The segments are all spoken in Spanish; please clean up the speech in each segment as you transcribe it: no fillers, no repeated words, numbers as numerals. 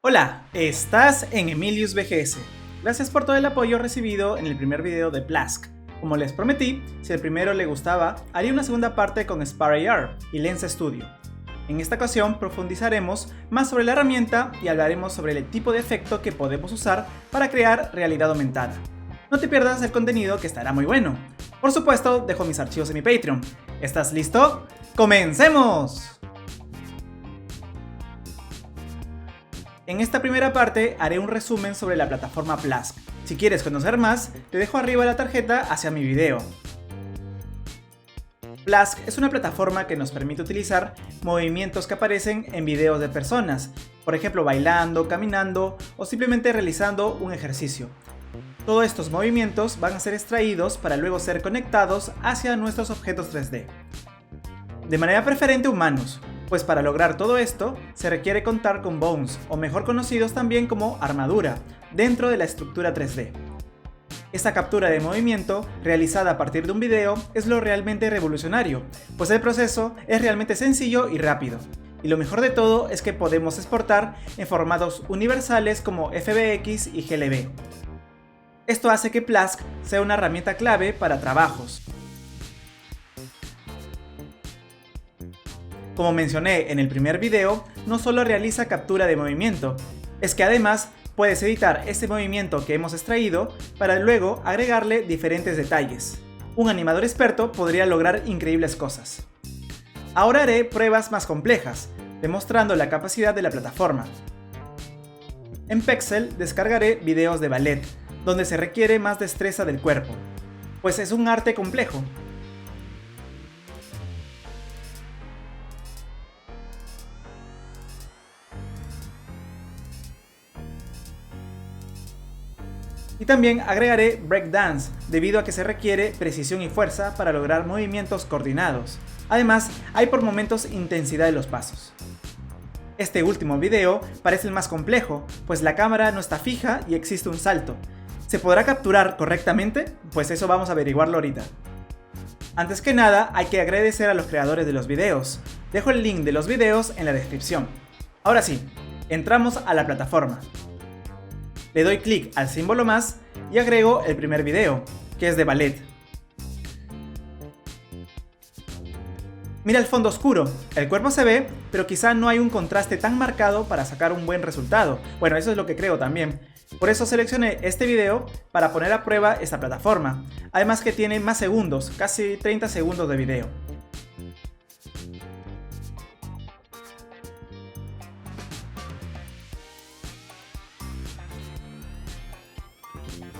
Hola, estás en Emilius BGS. Gracias por todo el apoyo recibido en el primer video de Plask. Como les prometí, si el primero le gustaba, haría una segunda parte con Spire AR y Lens Studio. En esta ocasión profundizaremos más sobre la herramienta y hablaremos sobre el tipo de efecto que podemos usar para crear realidad aumentada. No te pierdas el contenido que estará muy bueno. Por supuesto, dejo mis archivos en mi Patreon. ¿Estás listo? ¡Comencemos! En esta primera parte haré un resumen sobre la plataforma Plask. Si quieres conocer más, te dejo arriba la tarjeta hacia mi video. Plask es una plataforma que nos permite utilizar movimientos que aparecen en videos de personas, por ejemplo bailando, caminando o simplemente realizando un ejercicio. Todos estos movimientos van a ser extraídos para luego ser conectados hacia nuestros objetos 3D. De manera preferente humanos, pues para lograr todo esto se requiere contar con bones, o mejor conocidos también como armadura, dentro de la estructura 3D. Esta captura de movimiento, realizada a partir de un video, es lo realmente revolucionario, pues el proceso es realmente sencillo y rápido. Y lo mejor de todo es que podemos exportar en formatos universales como FBX y GLB. Esto hace que Plask sea una herramienta clave para trabajos. Como mencioné en el primer video, no solo realiza captura de movimiento, es que además puedes editar este movimiento que hemos extraído para luego agregarle diferentes detalles. Un animador experto podría lograr increíbles cosas. Ahora haré pruebas más complejas, demostrando la capacidad de la plataforma. En Pexel descargaré videos de ballet, donde se requiere más destreza del cuerpo, pues es un arte complejo. Y también agregaré breakdance, debido a que se requiere precisión y fuerza para lograr movimientos coordinados. Además, hay por momentos intensidad de los pasos. Este último video parece el más complejo, pues la cámara no está fija y existe un salto. ¿Se podrá capturar correctamente? Pues eso vamos a averiguarlo ahorita. Antes que nada, hay que agradecer a los creadores de los videos. Dejo el link de los videos en la descripción. Ahora sí, entramos a la plataforma. Le doy clic al símbolo más y agrego el primer video, que es de ballet. Mira el fondo oscuro, el cuerpo se ve, pero quizá no hay un contraste tan marcado para sacar un buen resultado. Bueno, eso es lo que creo también. Por eso seleccioné este video para poner a prueba esta plataforma. Además que tiene más segundos, casi 30 segundos de video.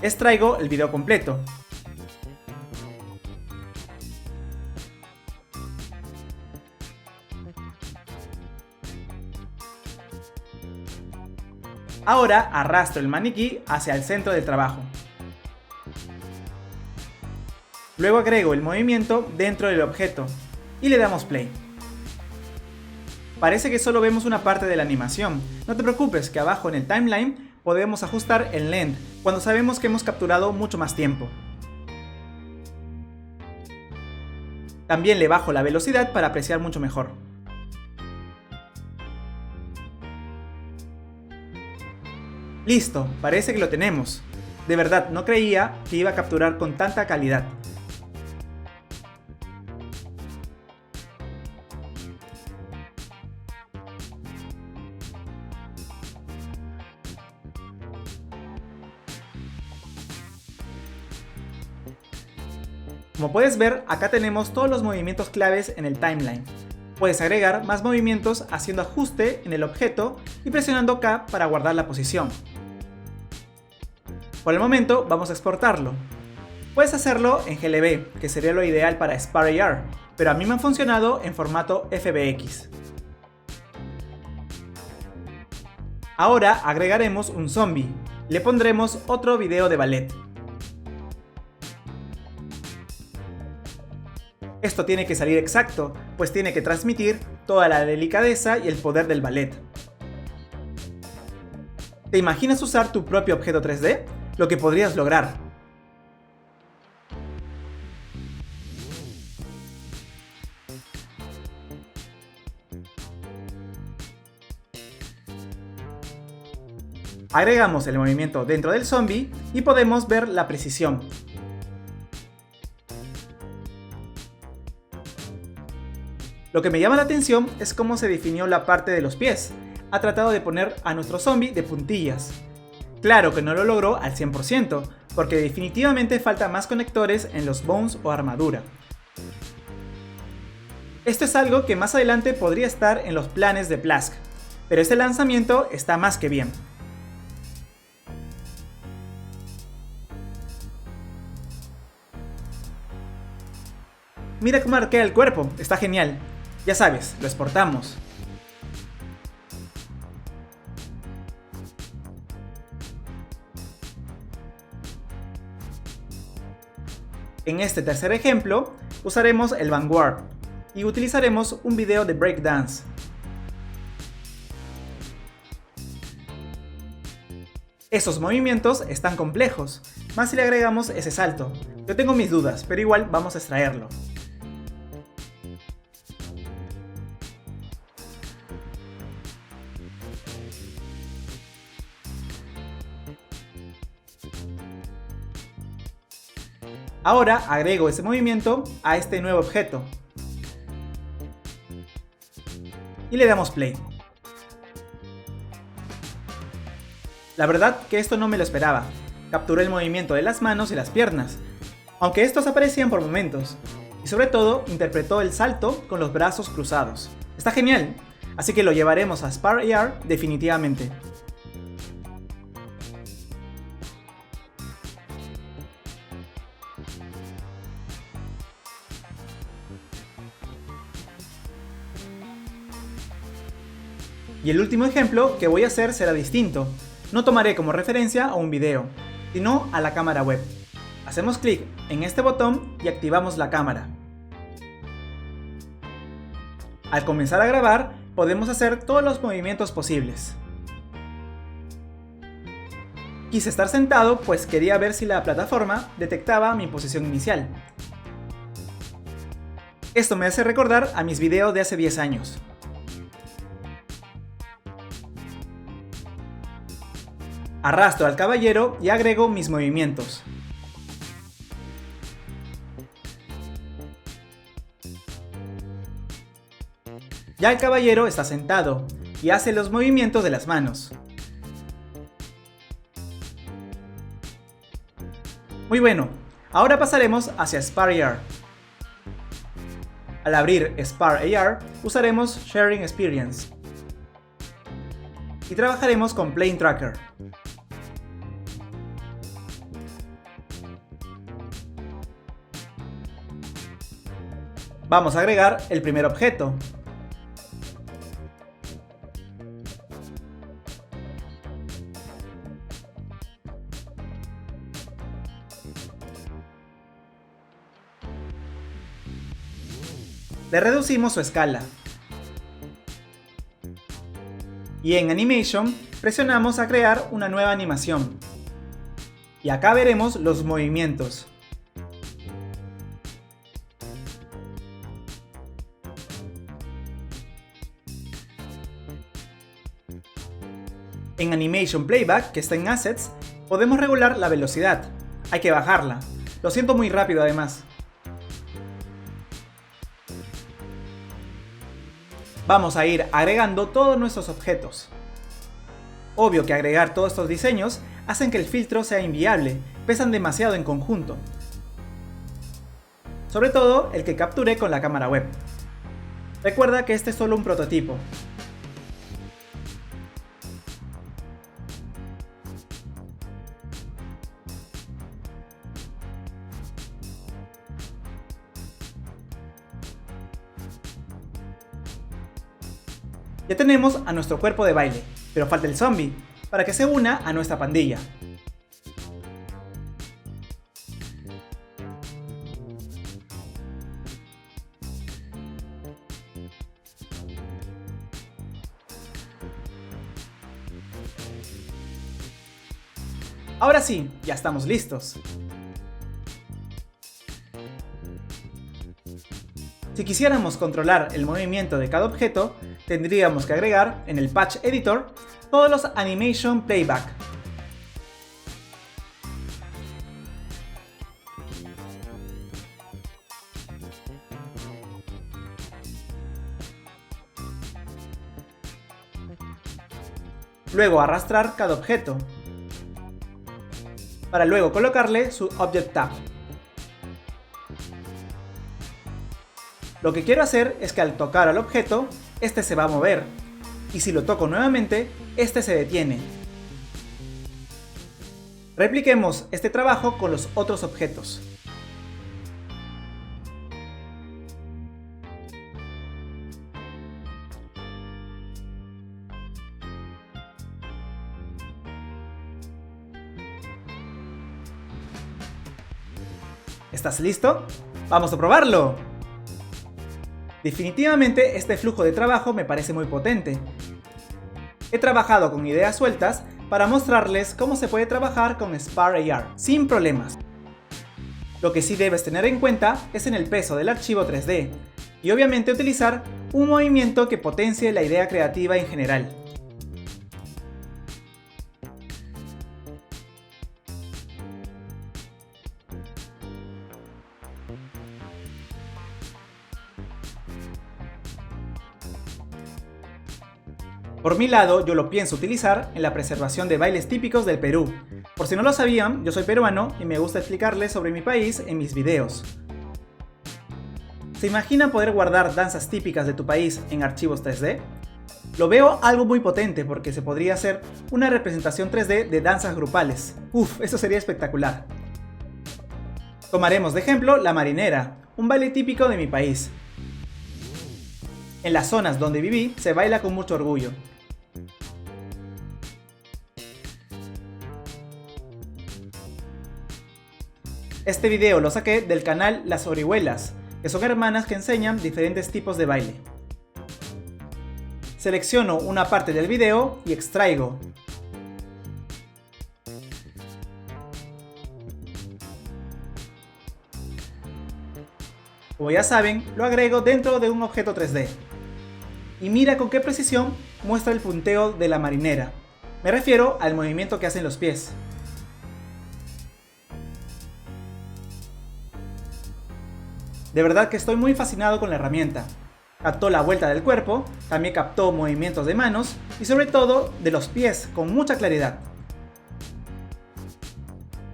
Extraigo el video completo. Ahora arrastro el maniquí hacia el centro del trabajo. Luego agrego el movimiento dentro del objeto y le damos play. Parece que solo vemos una parte de la animación. No te preocupes, que abajo en el timeline podemos ajustar el length cuando sabemos que hemos capturado mucho más tiempo. También le bajo la velocidad para apreciar mucho mejor. Listo, parece que lo tenemos. De verdad, no creía que iba a capturar con tanta calidad. Como puedes ver, acá tenemos todos los movimientos claves en el timeline. Puedes agregar más movimientos haciendo ajuste en el objeto y presionando K para guardar la posición. Por el momento vamos a exportarlo. Puedes hacerlo en GLB, que sería lo ideal para Spire AR, pero a mí me han funcionado en formato FBX. Ahora agregaremos un zombie. Le pondremos otro video de ballet. Esto tiene que salir exacto, pues tiene que transmitir toda la delicadeza y el poder del ballet. ¿Te imaginas usar tu propio objeto 3D? Lo que podrías lograr. Agregamos el movimiento dentro del zombie y podemos ver la precisión. Lo que me llama la atención es cómo se definió la parte de los pies. Ha tratado de poner a nuestro zombie de puntillas. Claro que no lo logró al 100%, porque definitivamente falta más conectores en los bones o armadura. Esto es algo que más adelante podría estar en los planes de Plask, pero este lanzamiento está más que bien. Mira cómo arquea el cuerpo, está genial. Ya sabes, lo exportamos. En este tercer ejemplo, usaremos el Vanguard y utilizaremos un video de breakdance. Esos movimientos están complejos, más si le agregamos ese salto. Yo tengo mis dudas, pero igual vamos a extraerlo. Ahora agrego ese movimiento a este nuevo objeto. Y le damos play. La verdad que esto no me lo esperaba. Capturé el movimiento de las manos y las piernas, aunque estos aparecían por momentos. Y sobre todo, interpretó el salto con los brazos cruzados. Está genial, así que lo llevaremos a Spar AR definitivamente. Y el último ejemplo que voy a hacer será distinto. No tomaré como referencia a un video, sino a la cámara web. Hacemos clic en este botón y activamos la cámara. Al comenzar a grabar, podemos hacer todos los movimientos posibles. Quise estar sentado pues quería ver si la plataforma detectaba mi posición inicial. Esto me hace recordar a mis videos de hace 10 años. Arrastro al caballero y agrego mis movimientos. Ya el caballero está sentado y hace los movimientos de las manos. Muy bueno, ahora pasaremos hacia Spar AR. Al abrir Spar AR usaremos Sharing Experience y trabajaremos con Plane Tracker. Vamos a agregar el primer objeto. Le reducimos su escala. Y en Animation presionamos a crear una nueva animación. Y acá veremos los movimientos. En Animation Playback, que está en Assets, podemos regular la velocidad. Hay que bajarla. Lo siento muy rápido además. Vamos a ir agregando todos nuestros objetos. Obvio que agregar todos estos diseños hacen que el filtro sea inviable, pesan demasiado en conjunto. Sobre todo el que capturé con la cámara web. Recuerda que este es solo un prototipo. Ya tenemos a nuestro cuerpo de baile, pero falta el zombie, para que se una a nuestra pandilla. Ahora sí, ya estamos listos. Si quisiéramos controlar el movimiento de cada objeto, tendríamos que agregar en el Patch Editor todos los Animation Playback. luego arrastrar cada objeto, para luego colocarle su Object Tab. Lo que quiero hacer es que al tocar al objeto, este se va a mover, y si lo toco nuevamente, este se detiene. Repliquemos este trabajo con los otros objetos. ¿Estás listo? ¡Vamos a probarlo! Definitivamente este flujo de trabajo me parece muy potente. He trabajado con ideas sueltas para mostrarles cómo se puede trabajar con Spark AR sin problemas. Lo que sí debes tener en cuenta es en el peso del archivo 3D y obviamente utilizar un movimiento que potencie la idea creativa en general. Por mi lado, yo lo pienso utilizar en la preservación de bailes típicos del Perú. Por si no lo sabían, yo soy peruano y me gusta explicarles sobre mi país en mis videos. ¿Se imaginan poder guardar danzas típicas de tu país en archivos 3D? Lo veo algo muy potente porque se podría hacer una representación 3D de danzas grupales. Uf, eso sería espectacular. Tomaremos de ejemplo la marinera, un baile típico de mi país. En las zonas donde viví se baila con mucho orgullo. Este video lo saqué del canal Las Orihuelas, que son hermanas que enseñan diferentes tipos de baile. Selecciono una parte del video y extraigo. Como ya saben, lo agrego dentro de un objeto 3D. Y mira con qué precisión muestra el punteo de la marinera. Me refiero al movimiento que hacen los pies. De verdad que estoy muy fascinado con la herramienta. Captó la vuelta del cuerpo, también captó movimientos de manos y sobre todo de los pies con mucha claridad.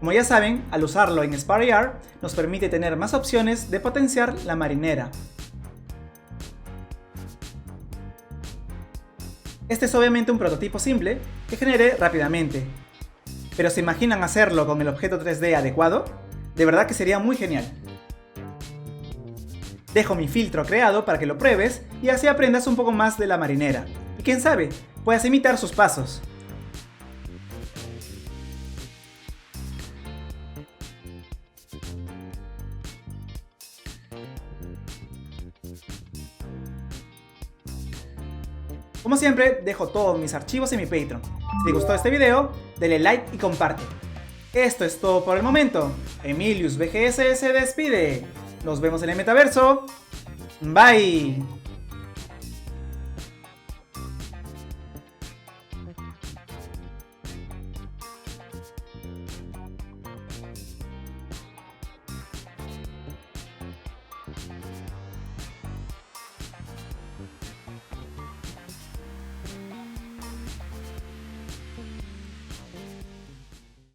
Como ya saben, al usarlo en Spark AR nos permite tener más opciones de potenciar la marinera. Este es obviamente un prototipo simple que generé rápidamente. Pero ¿se imaginan hacerlo con el objeto 3D adecuado? De verdad que sería muy genial. Dejo mi filtro creado para que lo pruebes y así aprendas un poco más de la marinera. Y quién sabe, puedas imitar sus pasos. Como siempre, dejo todos mis archivos en mi Patreon. Si te gustó este video, dale like y comparte. Esto es todo por el momento. Emilius VGS se despide. Nos vemos en el metaverso. Bye.